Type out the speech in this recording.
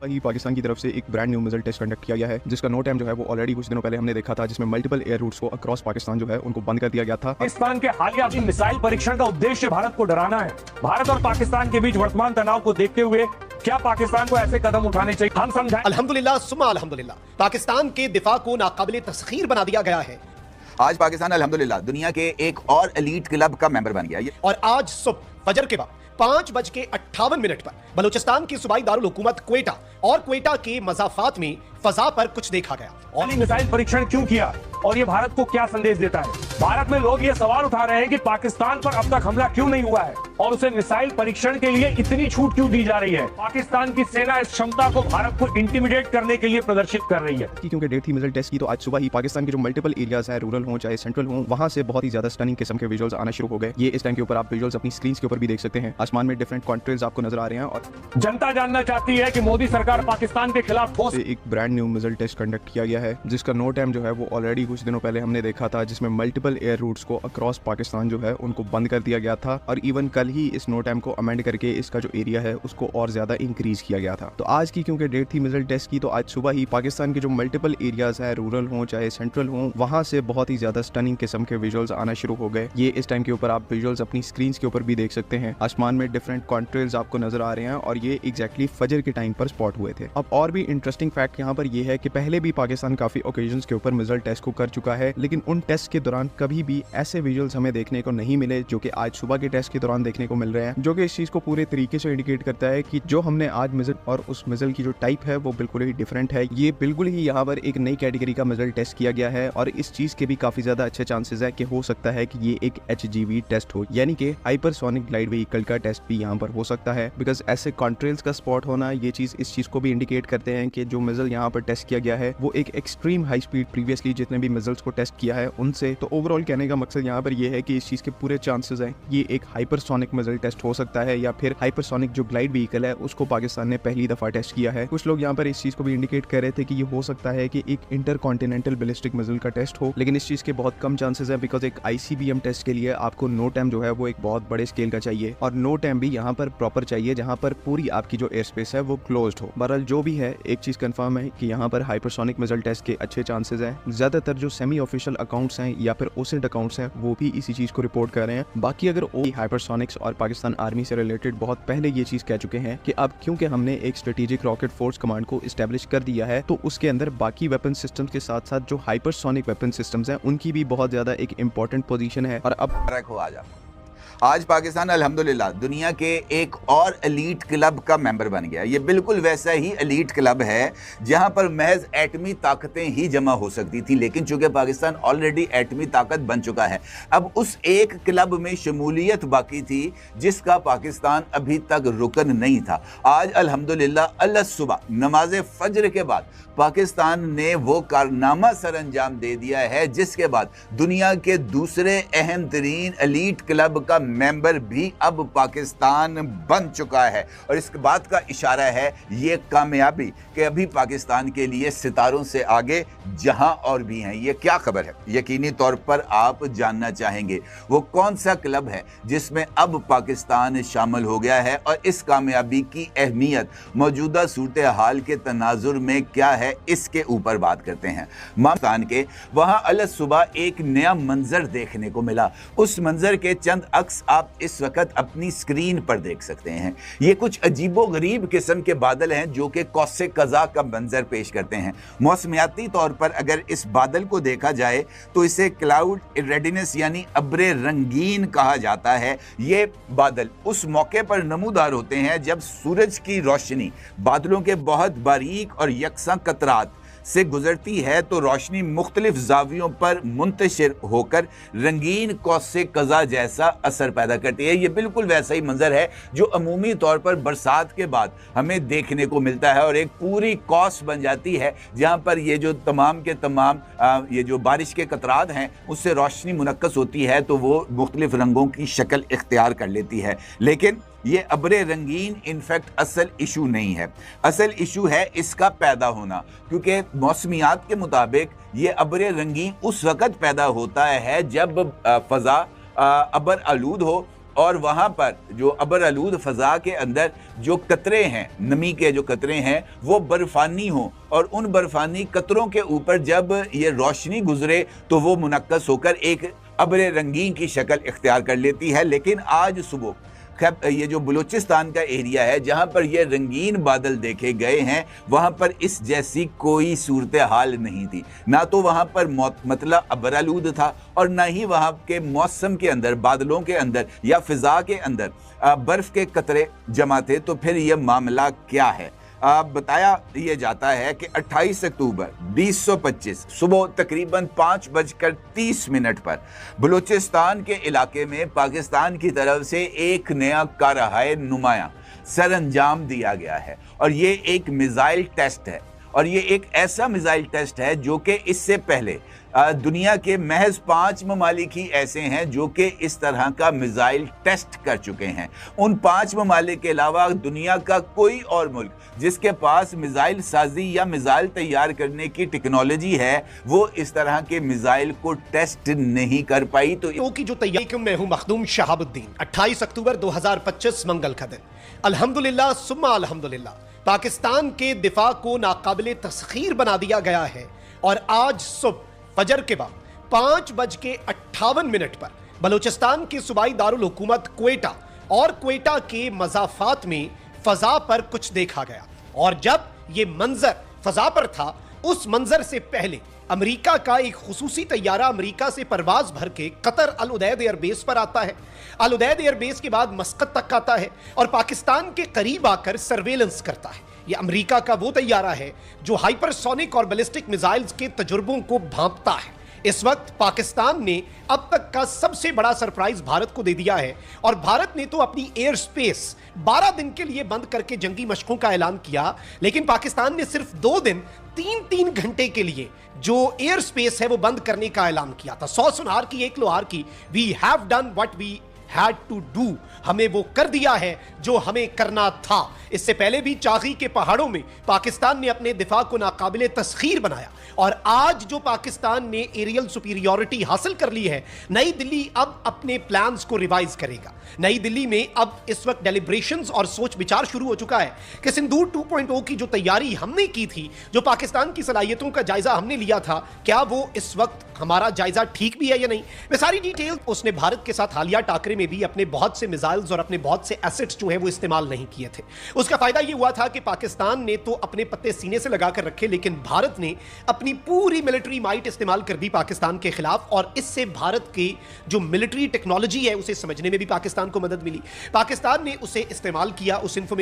वही पाकिस्तान की तरफ से एक brand new missile test conduct किया गया है, जिसका नो टाइम जो है वो ऑलरेडी कुछ दिनों पहले हमने देखा था, जिसमें मल्टीपल एयर रूट्स को अक्रॉस पाकिस्तान जो है उनको बंद कर दिया गया था। पाकिस्तान के हालिया मिसाइल परीक्षण का उद्देश्य भारत को डराना है। भारत और पाकिस्तान के बीच वर्तमान तनाव को देखते हुए क्या पाकिस्तान को ऐसे कदम उठाने चाहिए, हम समझाएं। अल्हम्दुलिल्लाह सुम्मा अल्हम्दुलिल्लाह, पाकिस्तान के दिफा को नाकाबिले तस्खीर बना दिया गया है। आज पाकिस्तान अल्हम्दुलिल्लाह दुनिया के एक और एलीट क्लब का मेंबर बन गया। और आज सुबह फजर के बाद 5:58 पर बलूचिस्तान की सूबाई दारुल हुकूमत क्वेटा और क्वेटा के मज़ाफात में फजा पर कुछ देखा गया। और मिसाइल परीक्षण क्यों किया और ये भारत को क्या संदेश देता है? भारत में लोग ये सवाल उठा रहे हैं कि पाकिस्तान पर अब तक हमला क्यों नहीं हुआ है और उसे मिसाइल परीक्षण के लिए इतनी छूट क्यों दी जा रही है। पाकिस्तान की सेना इस क्षमता को भारत को इंटिमिडेट करने के लिए प्रदर्शित कर रही है। क्योंकि डेट थी मिसाइल टेस्ट की, तो आज सुबह ही पाकिस्तान के जो मल्टीपल एरियाज है, रूरल हो चाहे सेंट्रल हो, वहां से बहुत ही ज्यादा स्टनिंग किस्म के विजुअल्स आना शुरू हो गए। ये इस टाइम के ऊपर आप विजुअल्स अपनी स्क्रीन के ऊपर भी देख सकते हैं। आसमान में डिफरेंट कॉन्ट्रेल्स आपको नजर आ रहे हैं और जनता जानना चाहती है कि मोदी सरकार पाकिस्तान के खिलाफ ठोस एक brand new missile test conduct किया गया है, जिसका नो टाइम जो है वो ऑलरेडी कुछ दिनों पहले हमने देखा था, जिसमें मल्टीपल एयर रूट्स को अक्रॉस पाकिस्तान जो है उनको बंद कर दिया गया था। और इवन कल ही इस नो टाइम को अमेंड करके इसका जो एरिया है उसको और ज्यादा इंक्रीज किया गया था। तो आज की क्योंकि डेट थी मिसाइल टेस्ट की, तो आज सुबह ही पाकिस्तान के जो मल्टीपल एरियाज है, रूरल हो चाहे सेंट्रल हो, वहां से बहुत ही ज्यादा स्टनिंग किस्म के विजुअल्स आना शुरू हो गए। ये इस टाइम के ऊपर आप विजुअल्स अपनी स्क्रीन के ऊपर भी देख सकते हैं। आसमान में डिफरेंट कॉन्ट्रेल्स आपको नजर आ रहे हैं और ये एग्जैक्टली फजर के टाइम पर स्पॉट हुए थे। अब और भी इंटरेस्टिंग फैक्ट यहाँ पर यह है कि पहले भी पाकिस्तान काफी ओकेजन्स के ऊपर मिसाइल टेस्ट को कर चुका है, लेकिन उन टेस्ट के दौरान कभी भी ऐसे विजुअल्स हमें देखने को नहीं मिले जो कि आज सुबह के टेस्ट के दौरान देखने को मिल रहे हैं, जो कि इस चीज को पूरे तरीके से इंडिकेट करता है कि जो हमने आज मिसाइल और उस मिसाइल की जो टाइप है वो बिल्कुल ही डिफरेंट है। ये बिल्कुल ही यहाँ पर एक नई कैटेगरी का मिसाइल टेस्ट किया गया है और इस चीज के भी काफी ज्यादा अच्छे चांसेस है कि हो सकता है कि ये एक HGV टेस्ट हो, यानी कि हाइपरसोनिक ग्लाइड व्हीकल का टेस्ट भी यहाँ पर हो सकता है। बिकॉज ऐसे कॉन्ट्रेल्स का स्पॉट होना, ये चीज इस चीज को भी इंडिकेट करते हैं कि जो मिसाइल यहाँ पर टेस्ट किया गया है वो एक एक्सट्रीम हाई स्पीड प्रीवियसली जितने भी मिसाइल्स को टेस्ट किया है उनसे। तो ओवरऑल कहने का मकसद यहाँ पर यह है कि इस चीज के पूरे चांसेस हैं ये एक हाइपरसोनिक मिसाइल टेस्ट हो सकता है, या फिर हाइपरसोनिक जो ग्लाइड व्हीकल है उसको पाकिस्तान ने पहली दफा टेस्ट किया है। कुछ लोग यहाँ पर इस चीज को भी इंडिकेट कर रहे थे कि ये हो सकता है कि एक इंटरकॉन्टिनेंटल बैलिस्टिक मिसाइल का टेस्ट हो, लेकिन इस चीज के बहुत कम चांसेस है। बिकॉज एक ICBM टेस्ट के लिए आपको नो टाइम जो है वो एक बहुत बड़े स्केल का चाहिए और नो टाइम भी यहाँ पर प्रॉपर चाहिए जहाँ पर पूरी आपकी जो एयर स्पेस है वो क्लोज्ड हो। बहरहाल जो भी है, एक चीज कंफर्म है कि यहाँ पर हाइपरसोनिक मिसाइल टेस्ट के अच्छे चांसेस हैं। ज्यादातर जो सेमी ऑफिशियल अकाउंट्स हैं या फिर ओसेंट अकाउंट्स हैं वो भी इसी चीज को रिपोर्ट कर रहे हैं। बाकी अगर हाइपरसोनिक्स और पाकिस्तान आर्मी से रिलेटेड बहुत पहले ये चीज कह चुके हैं कि अब क्योंकि हमने एक स्ट्रेटेजिक रॉकेट फोर्स कमांड को इस्टेब्लिश कर दिया है, तो उसके अंदर बाकी वेपन सिस्टम्स के साथ साथ जो हाइपरसोनिक वेपन सिस्टम्स हैं उनकी भी बहुत ज्यादा एक इंपॉर्टेंट पोजीशन है। और अब आज पाकिस्तान अल्हम्दुलिल्लाह दुनिया के एक और एलीट क्लब का मेंबर बन गया। ये बिल्कुल वैसा ही एलीट क्लब है जहां पर महज एटमी ताकतें ही जमा हो सकती थी, लेकिन चूंकि पाकिस्तान ऑलरेडी एटमी ताकत बन चुका है, अब उस एक क्लब में शमूलियत बाकी थी जिसका पाकिस्तान अभी तक रुकन नहीं था। आज अल्हम्दुलिल्लाह अल्लाह सुबह नमाज फजर के बाद पाकिस्तान ने वो कारनामा सर अंजाम दे दिया है जिसके बाद दुनिया के दूसरे अहम तरीन एलीट क्लब का मेंबर भी अब पाकिस्तान बन चुका है। और इस बात का इशारा है ये कामयाबी कि अभी पाकिस्तान के लिए सितारों से आगे जहां और भी हैं। ये क्या खबर है, यकीनी तौर पर आप जानना चाहेंगे। वो कौन सा क्लब है जिसमें अब पाकिस्तान शामिल हो गया है और इस कामयाबी की अहमियत मौजूदा सूरत हाल के तनाजुर में क्या है, इसके ऊपर बात करते हैं। पाकिस्तान के वहां अल सुबह एक नया मंजर देखने को मिला। उस मंजर के चंद अक्स आप इस वक्त अपनी स्क्रीन पर देख सकते हैं। ये कुछ अजीबो गरीब किस्म के बादल हैं जो कि कौसे कज़ा का मंजर पेश करते हैं। मौसमियाती तौर पर अगर इस बादल को देखा जाए तो इसे क्लाउड रेडिनेस यानी अब्रे रंगीन कहा जाता है। ये बादल उस मौके पर नमूदार होते हैं जब सूरज की रोशनी बादलों के बहुत बारीक और यकसा कतरात से गुजरती है तो रोशनी मुख्तलिफ जावियों पर मुंतशिर होकर रंगीन कौसे कज़ा जैसा असर पैदा करती है। ये बिल्कुल वैसा ही मंजर है जो अमूमी तौर पर बरसात के बाद हमें देखने को मिलता है और एक पूरी कौस बन जाती है जहाँ पर ये जो तमाम के तमाम ये जो बारिश के कतरात हैं उससे रोशनी मुनक्कस होती है तो वो मुख्तलिफ रंगों की शक्ल इख्तियार कर लेती है। लेकिन ये अब्रे रंगीन इनफैक्ट असल इशू नहीं है। असल इशू है इसका पैदा होना, क्योंकि मौसमियात के मुताबिक ये अब्रे रंगीन उस वक़्त पैदा होता है जब फ़ज़ा अबर आलूद हो और वहां पर जो अबर आलूद फजा के अंदर जो कतरे हैं, नमी के जो कतरे हैं, वो बर्फानी हों और उन बर्फानी कतरों के ऊपर जब ये रोशनी गुजरे तो वो मुनक्कस होकर एक अब्र रंगीन की शक्ल इख्तियार कर लेती है। लेकिन आज सुबह ये जो बलूचिस्तान का एरिया है जहां पर ये रंगीन बादल देखे गए हैं, वहां पर इस जैसी कोई सूरत हाल नहीं थी। ना तो वहां पर मतलब अबरालूद था और ना ही वहां के मौसम के अंदर, बादलों के अंदर या फिजा के अंदर बर्फ के कतरे जमा थे। तो फिर यह मामला क्या है? बताया यह जाता है कि 28 अक्टूबर 2025 सुबह तकरीबन 5:30 पर बलूचिस्तान के इलाके में पाकिस्तान की तरफ से एक नया कारहाय नुमाया सर अंजाम दिया गया है और ये एक मिसाइल टेस्ट है। और ये एक ऐसा मिसाइल टेस्ट है जो कि इससे पहले दुनिया के महज 5 ममालिक ही ऐसे हैं जो कि इस तरह का मिसाइल टेस्ट कर चुके हैं। उन 5 ममालिक के अलावा दुनिया का कोई और मुल्क जिसके पास मिसाइल साजी या मिसाइल तैयार करने की टेक्नोलॉजी है, वो इस तरह के मिसाइल को टेस्ट नहीं कर पाई। तो की जो तैयारी, मैं हूं मखदूम शहाबुद्दीन। 28 अक्टूबर 2025 मंगल का दिन। अल्हम्दुलिल्लाह सुम्मा अल्हम्दुलिल्लाह, पाकिस्तान के दिफा को नाकाबिले तस्खीर बना दिया गया है। और आज सुबह फजर के बाद 5:58 पर बलूचिस्तान के सूबाई दारुल हुकूमत क्वेटा और क्वेटा के मज़ाफ़ात में फजा पर कुछ देखा गया। और जब ये मंजर फजा पर था, उस मंजर से पहले अमेरिका का एक खुसूसी तैयारा अमेरिका से परवाज भर के कतर अल उदैद एयरबेस पर आता है। अल उदैद एयरबेस के बाद मस्कत तक आता है और पाकिस्तान के करीब आकर सर्वेलेंस करता है। यह अमेरिका का वो तैयारा है जो हाइपरसोनिक और बैलिस्टिक मिसाइल्स के तजुर्बों को भांपता है। इस वक्त पाकिस्तान ने अब तक का सबसे बड़ा सरप्राइज भारत को दे दिया है और भारत ने तो अपनी एयर स्पेस 12 दिन के लिए बंद करके जंगी मशकों का ऐलान किया, लेकिन पाकिस्तान ने सिर्फ 2 दिन 3-3 घंटे के लिए जो एयर स्पेस है वो बंद करने का ऐलान किया था। 100 सुनार की 1 लोहार की। We have done what we had to do, हमें वो कर दिया है जो हमें करना था। इससे पहले भी चागी के पहाड़ों में पाकिस्तान ने अपने दिफा को नाकाबिले तस्खीर बनाया और आज जो पाकिस्तान ने एरियल सुपीरियॉरिटी हासिल कर ली है, नई दिल्ली अब अपने प्लान्स को रिवाइज करेगा। नई दिल्ली में अब इस वक्त डेलिब्रेशंस और सोच विचार शुरू हो चुका है कि सिंदूर 2.0 की जो तैयारी हमने की थी, जो पाकिस्तान की सलाहियतों का जायजा हमने लिया था, क्या वो इस वक्त हमारा जायजा ठीक भी है या नहीं। मैं सारी डिटेल, उसने भारत के साथ हालिया टाकरे में भी अपने बहुत से मिसाइल्स और अपने बहुत से एसेट्स जो हैं वो इस्तेमाल नहीं किए थे। उसका फायदा ये हुआ था कि पाकिस्तान ने तो अपने पत्ते सीने से लगाकर रखे, लेकिन भारत ने अपनी पूरी मिलिट्री माइट इस्तेमाल कर दी पाकिस्तान के खिलाफ और इससे भारत की जो मिलिट्री टेक्नोलॉजी है उसे समझने में भी पाकिस्तान को मदद मिली। पाकिस्तान ने उसे इस्तेमाल किया, उस इंफॉर्मेशन